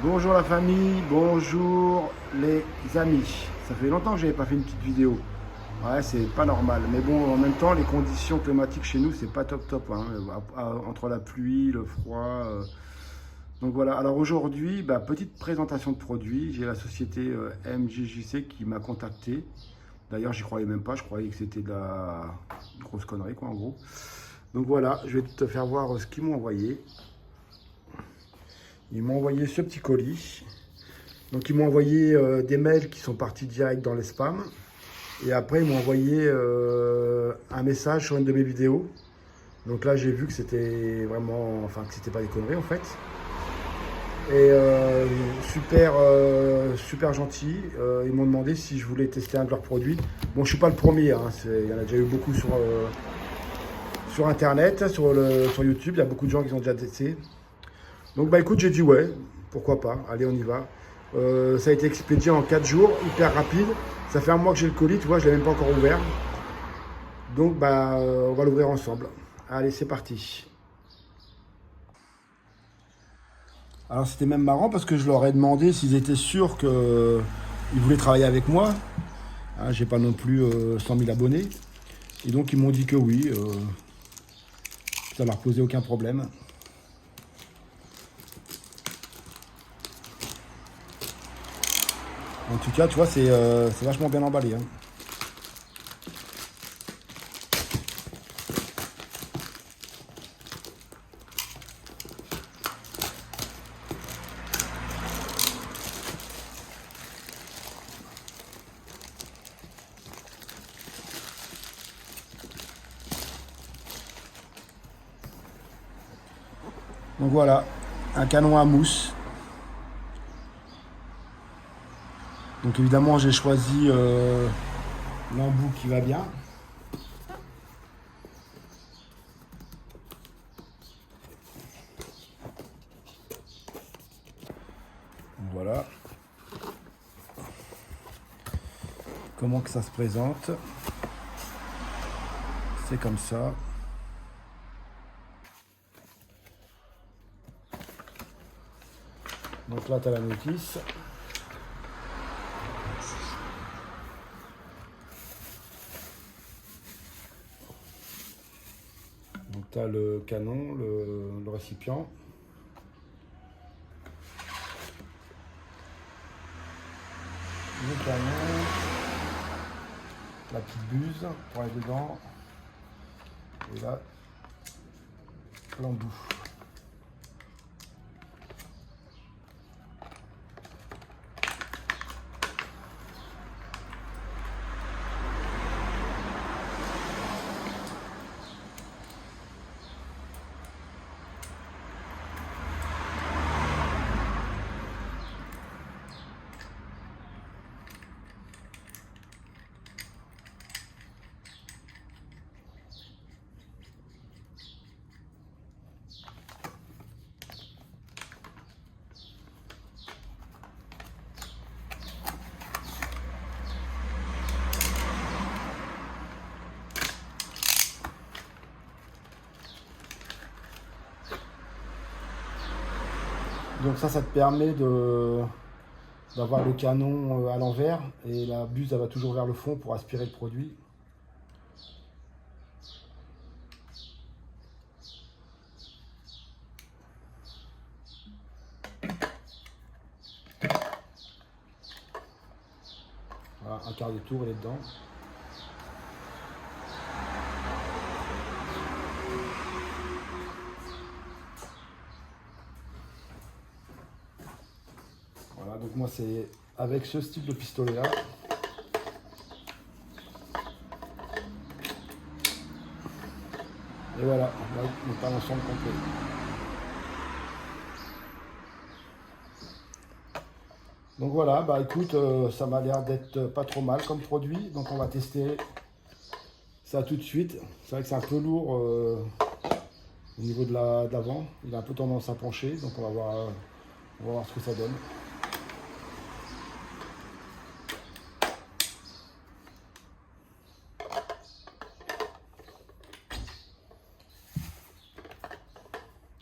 Bonjour la famille, bonjour les amis. Ça fait longtemps que je n'avais pas fait une petite vidéo. Ouais, c'est pas normal. Mais bon, en même temps, les conditions climatiques chez nous, c'est pas top top, hein. Entre la pluie, le froid. Donc voilà. Alors aujourd'hui, petite présentation de produit. J'ai la société MJJC qui m'a contacté. D'ailleurs, j'y croyais même pas. Je croyais que c'était de la grosse connerie, quoi, en gros. Donc voilà, je vais te faire voir ce qu'ils m'ont envoyé. Ils m'ont envoyé ce petit colis. Donc ils m'ont envoyé des mails qui sont partis direct dans les spams. Et après ils m'ont envoyé un message sur une de mes vidéos. Donc là j'ai vu que c'était vraiment, enfin que c'était pas des conneries en fait. Et super gentil. Ils m'ont demandé si je voulais tester un de leurs produits. Bon, je suis pas le premier, hein, il y en a déjà eu beaucoup sur internet, sur YouTube. Il y a beaucoup de gens qui ont déjà testé. Donc bah écoute, j'ai dit ouais, pourquoi pas, allez on y va. Ça a été expédié en 4 jours, hyper rapide. Ça fait un mois que j'ai le colis, tu vois, je ne l'ai même pas encore ouvert. Donc on va l'ouvrir ensemble. Allez, c'est parti. Alors c'était même marrant parce que je leur ai demandé s'ils étaient sûrs qu'ils voulaient travailler avec moi. Hein, j'ai pas non plus 100 000 abonnés. Et donc ils m'ont dit que oui, ça leur posait aucun problème. En tout cas, tu vois, c'est vachement bien emballé, hein. Donc voilà, un canon à mousse. Donc évidemment, j'ai choisi l'embout qui va bien. Voilà. Comment que ça se présente. C'est comme ça. Donc là, tu as la notice. Donc tu as le canon, le récipient. Le canon. La petite buse pour aller dedans. Et là, l'embout. Donc ça te permet d'avoir le canon à l'envers et la buse elle va toujours vers le fond pour aspirer le produit. Voilà, un quart de tour, elle est dedans. Voilà, donc moi c'est avec ce style de pistolet là. Et voilà, là on pas l'ensemble complet. Donc voilà, bah écoute, ça m'a l'air d'être pas trop mal comme produit. Donc on va tester ça tout de suite. C'est vrai que c'est un peu lourd au niveau de l'avant. Il a un peu tendance à pencher, donc on va voir ce que ça donne.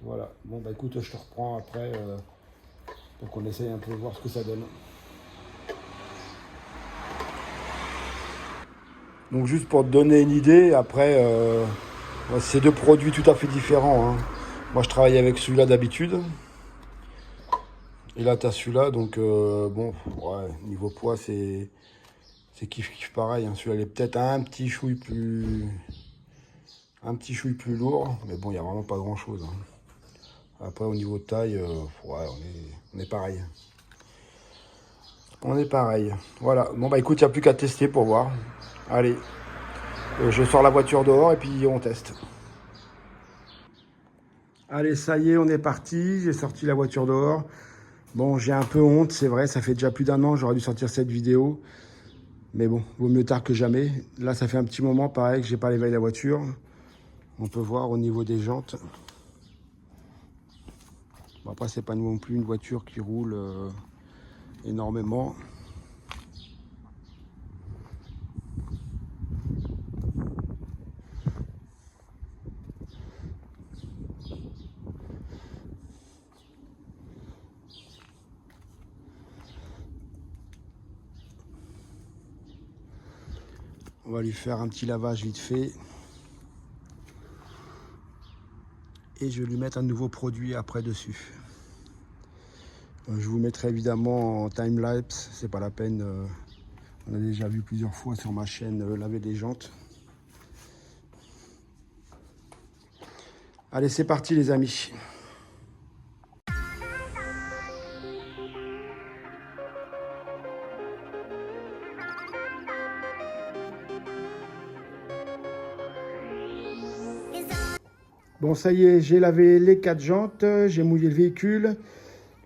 Voilà, bon bah écoute, je te reprends après Donc on essaye un peu de voir ce que ça donne. Donc juste pour te donner une idée, après, c'est deux produits tout à fait différents. Hein. Moi je travaille avec celui-là d'habitude. Et là tu as celui-là, donc bon, ouais, niveau poids c'est kiff pareil. Hein. Celui-là il est peut-être un petit chouille plus lourd, mais bon il n'y a vraiment pas grand-chose. Hein. Après au niveau de taille, ouais, on est pareil. On est pareil. Voilà. Bon bah écoute, il n'y a plus qu'à tester pour voir. Allez, je sors la voiture dehors et puis on teste. Allez, ça y est, on est parti. J'ai sorti la voiture dehors. Bon, j'ai un peu honte, c'est vrai. Ça fait déjà plus d'1 an, j'aurais dû sortir cette vidéo. Mais bon, vaut mieux tard que jamais. Là, ça fait un petit moment, pareil, que j'ai pas éveillé la voiture. On peut voir au niveau des jantes. Bon, après, c'est pas non plus une voiture qui roule énormément. On va lui faire un petit lavage vite fait. Et je vais lui mettre un nouveau produit après dessus. Je vous mettrai évidemment en time-lapse, c'est pas la peine. On a déjà vu plusieurs fois sur ma chaîne laver des jantes. Allez, c'est parti les amis. Bon, ça y est, j'ai lavé les 4 jantes, j'ai mouillé le véhicule.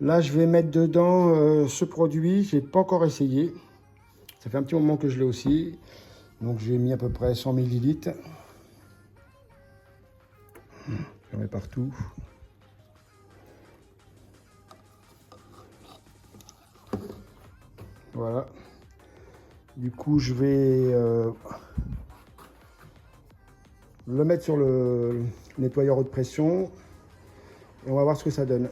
Là, je vais mettre dedans ce produit. Je n'ai pas encore essayé. Ça fait un petit moment que je l'ai aussi. Donc, j'ai mis à peu près 100 ml. J'en mets partout. Voilà. Du coup, je vais le mettre sur le nettoyeur haute pression. Et on va voir ce que ça donne.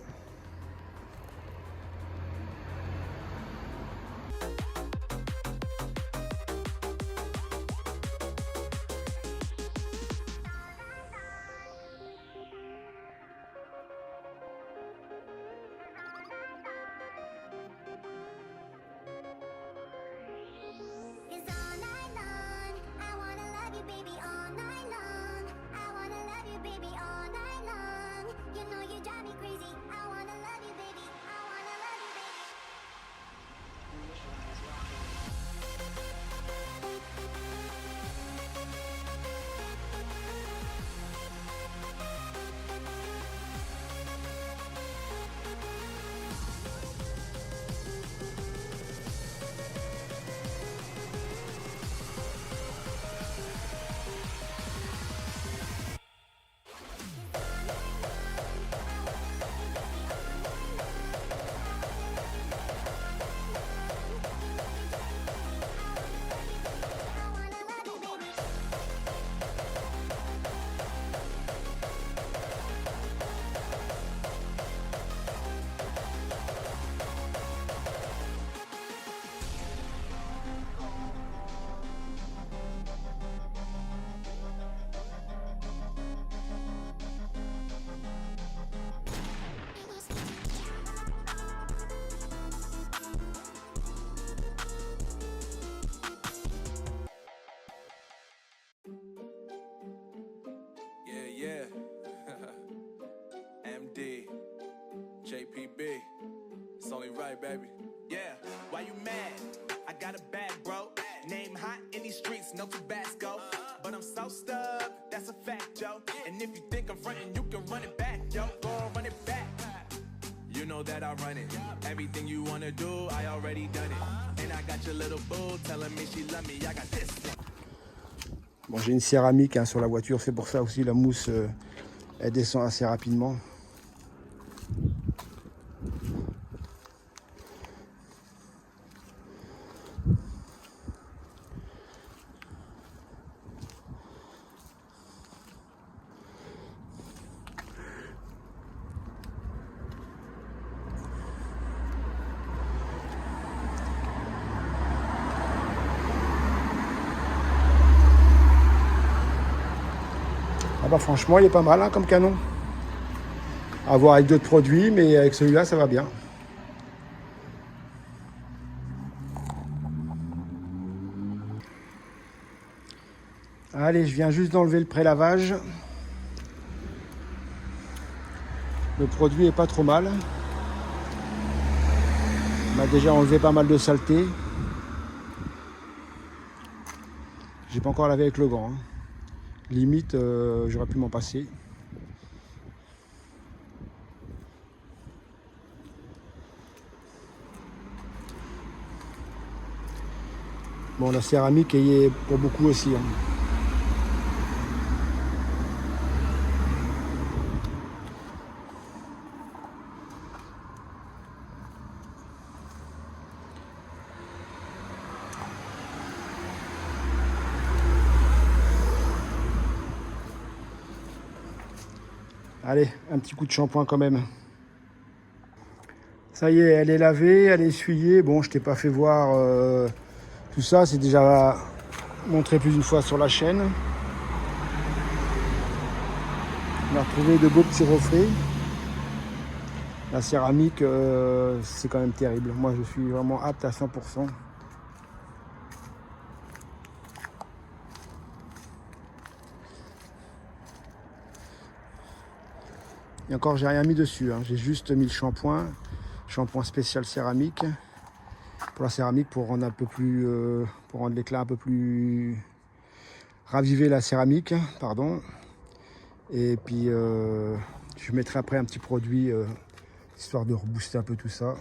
Yeah. MD, JPB, it's only right, baby. Yeah, why you mad? I got a bag, bro. Name hot in these streets, no Tabasco. But I'm so stuck, that's a fact, yo. And if you think I'm frontin', you can run it back, yo. Go on, run it back. You know that I run it. Everything you wanna do, I already done it. And I got your little boo telling me she love me. I got this one. Bon, j'ai une céramique hein, sur la voiture, c'est pour ça aussi la mousse, elle descend assez rapidement. Ah bah franchement, il est pas mal hein, comme canon. À voir avec d'autres produits, mais avec celui-là, ça va bien. Allez, je viens juste d'enlever le pré-lavage. Le produit est pas trop mal. On a déjà enlevé pas mal de saleté. J'ai pas encore lavé avec le gant. Hein. Limite, j'aurais pu m'en passer. Bon, la céramique est pour beaucoup aussi. Hein. Allez, un petit coup de shampoing quand même. Ça y est, elle est lavée, elle est essuyée. Bon, je t'ai pas fait voir tout ça, c'est déjà montré plus d'une fois sur la chaîne. On a retrouvé de beaux petits reflets. La céramique, c'est quand même terrible. Moi, je suis vraiment apte à 100%. Et encore, j'ai rien mis dessus. Hein. J'ai juste mis le shampoing spécial céramique. Pour la céramique, pour rendre un peu plus, pour rendre l'éclat un peu plus, raviver la céramique, pardon. Et puis, je mettrai après un petit produit histoire de rebooster un peu tout ça.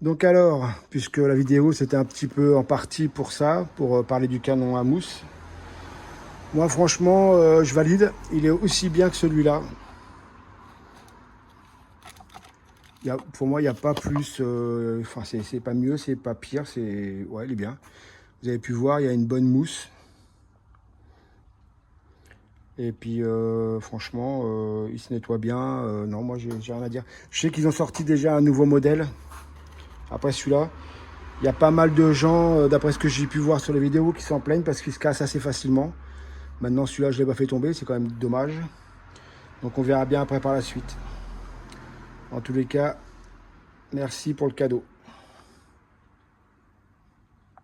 Donc alors, puisque la vidéo c'était un petit peu en partie pour ça, pour parler du canon à mousse, moi franchement je valide, il est aussi bien que celui-là. Pour moi il n'y a pas plus, enfin c'est pas mieux, c'est pas pire, ouais il est bien. Vous avez pu voir, il y a une bonne mousse. Et puis franchement il se nettoie bien, non moi j'ai rien à dire. Je sais qu'ils ont sorti déjà un nouveau modèle. Après celui-là, il y a pas mal de gens, d'après ce que j'ai pu voir sur les vidéos, qui s'en plaignent parce qu'il se casse assez facilement. Maintenant, celui-là, je ne l'ai pas fait tomber, c'est quand même dommage. Donc on verra bien après par la suite. En tous les cas, merci pour le cadeau.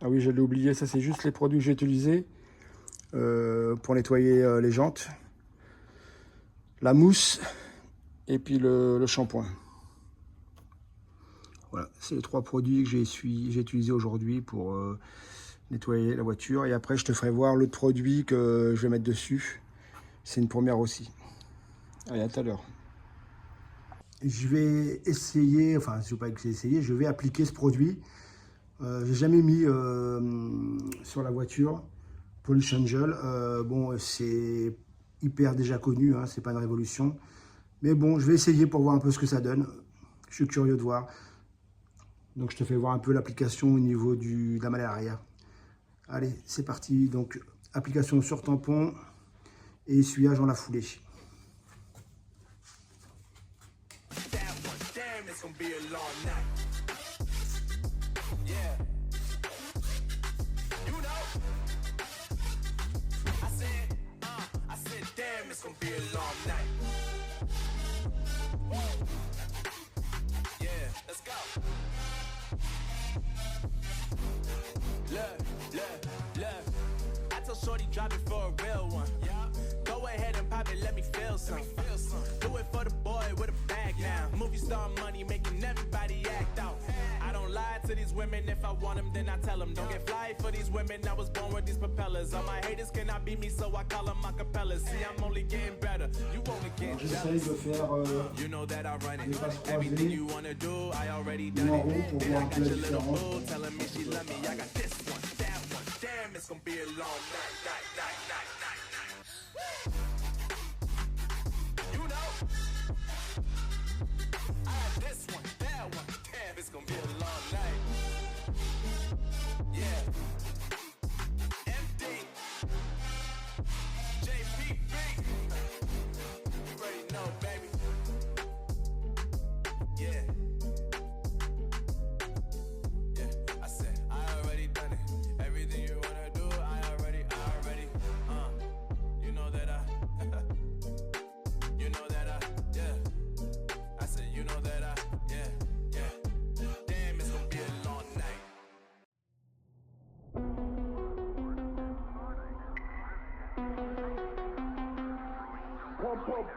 Ah oui, je l'ai oublié, ça c'est juste les produits que j'ai utilisés pour nettoyer les jantes. La mousse et puis le shampoing. Voilà, c'est les 3 produits que j'ai utilisés aujourd'hui pour nettoyer la voiture. Et après, je te ferai voir l'autre produit que je vais mettre dessus. C'est une première aussi. Allez, à tout à l'heure. Je vais essayer, enfin, je ne vais pas essayer, je vais appliquer ce produit. J'ai jamais mis sur la voiture Polish Angel. Bon, c'est hyper déjà connu, hein, c'est pas une révolution. Mais bon, je vais essayer pour voir un peu ce que ça donne. Je suis curieux de voir. Donc je te fais voir un peu l'application au niveau de la malle arrière. Allez, c'est parti. Donc application sur tampon et essuyage en la foulée. Shorty drop it for a real one. Go ahead and pop it, let me feel some. Do it for the boy with a bag now. Movie star money making everybody act out. I don't lie to these women, if I want them then I tell them. Don't get fly for these women, I was born with these propellers. All my haters cannot beat me so I call them acapellas. See I'm only getting better, you only get jealous. You know that I run it, everything you wanna do, I already done it. Then I got your little boo telling me she love me, I got this one, that one. Damn, it's gonna be a long night. You know, I have this one, that one. Damn, it's gonna be a long night. Yeah. MD. JPB. You already know, baby. Yeah. Pump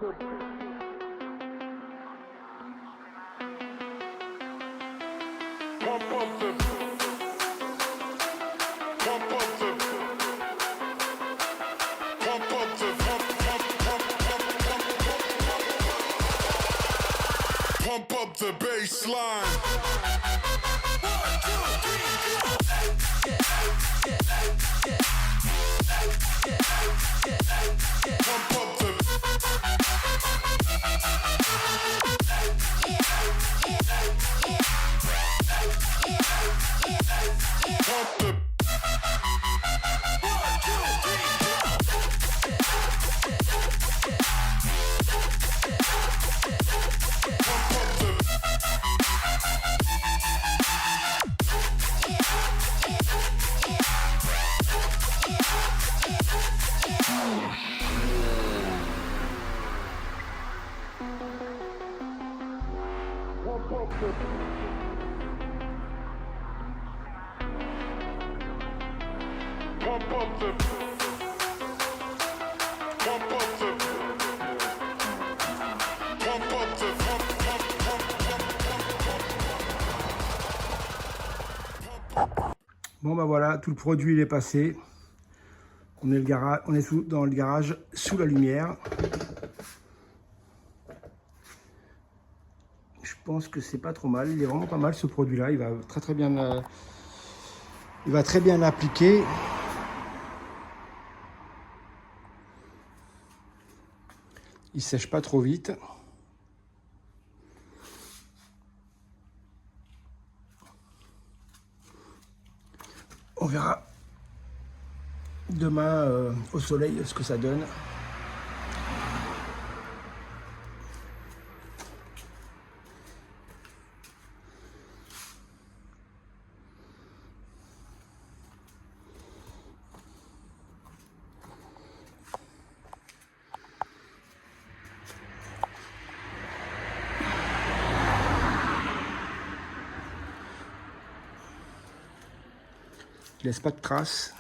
up the baseline. Bon bah voilà, tout le produit il est passé. On est, dans le garage sous la lumière. Je pense que c'est pas trop mal. Il est vraiment pas mal ce produit-là. Il va très bien. Il va très bien l'appliquer. Il sèche pas trop vite. On verra demain au soleil ce que ça donne. Il laisse pas de traces.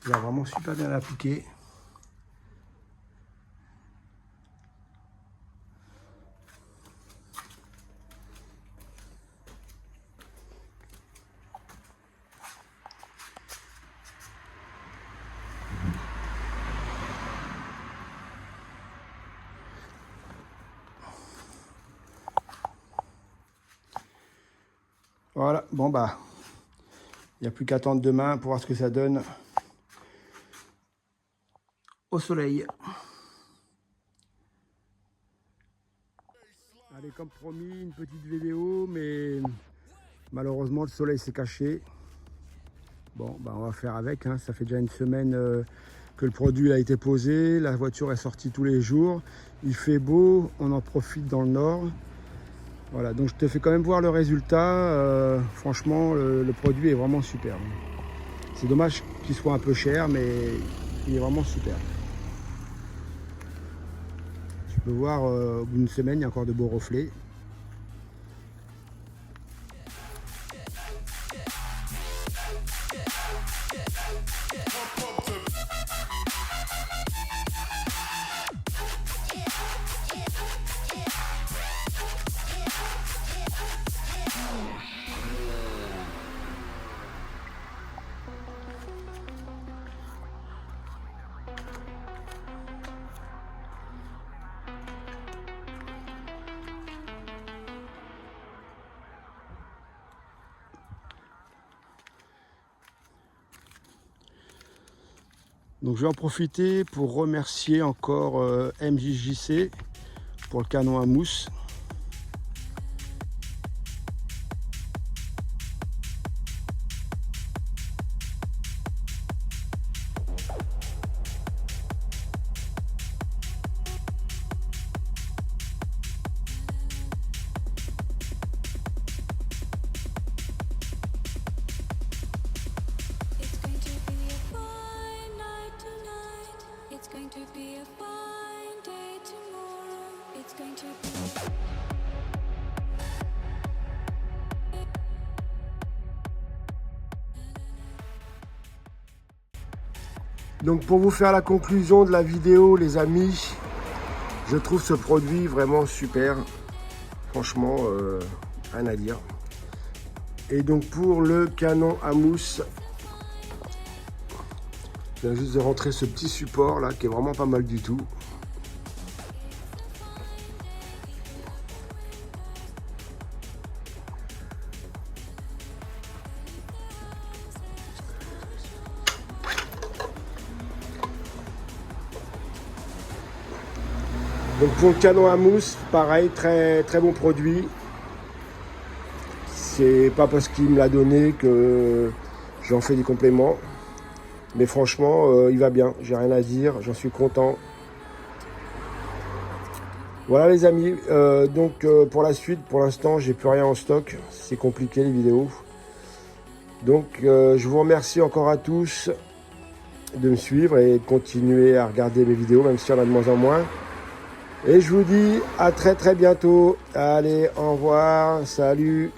Il va vraiment super bien l'appliquer. Voilà, bon bah, il n'y a plus qu'à attendre demain pour voir ce que ça donne au soleil. Allez, comme promis, une petite vidéo, mais malheureusement le soleil s'est caché. Bon, bah on va faire avec, hein. Ça fait déjà une semaine que le produit a été posé, la voiture est sortie tous les jours. Il fait beau, on en profite dans le nord. Voilà, donc je te fais quand même voir le résultat. Franchement, le produit est vraiment super. C'est dommage qu'il soit un peu cher, mais il est vraiment super. Tu peux voir, au bout d'une semaine, il y a encore de beaux reflets. Donc je vais en profiter pour remercier encore MJJC pour le canon à mousse. It's going to be a fine day tomorrow. It's going to be Donc pour vous faire la conclusion de la vidéo, les amis, je trouve ce produit vraiment super. Franchement, rien à dire. Et donc pour le canon à mousse, je viens juste de rentrer ce petit support là qui est vraiment pas mal du tout. Donc pour le canon à mousse, pareil, très bon produit. C'est pas parce qu'il me l'a donné que j'en fais des compléments. Mais franchement, il va bien, j'ai rien à dire, j'en suis content. Voilà les amis, donc pour la suite, pour l'instant, j'ai plus rien en stock. C'est compliqué les vidéos. Donc je vous remercie encore à tous de me suivre et de continuer à regarder mes vidéos, même s'il y en a de moins en moins. Et je vous dis à très bientôt. Allez, au revoir, salut.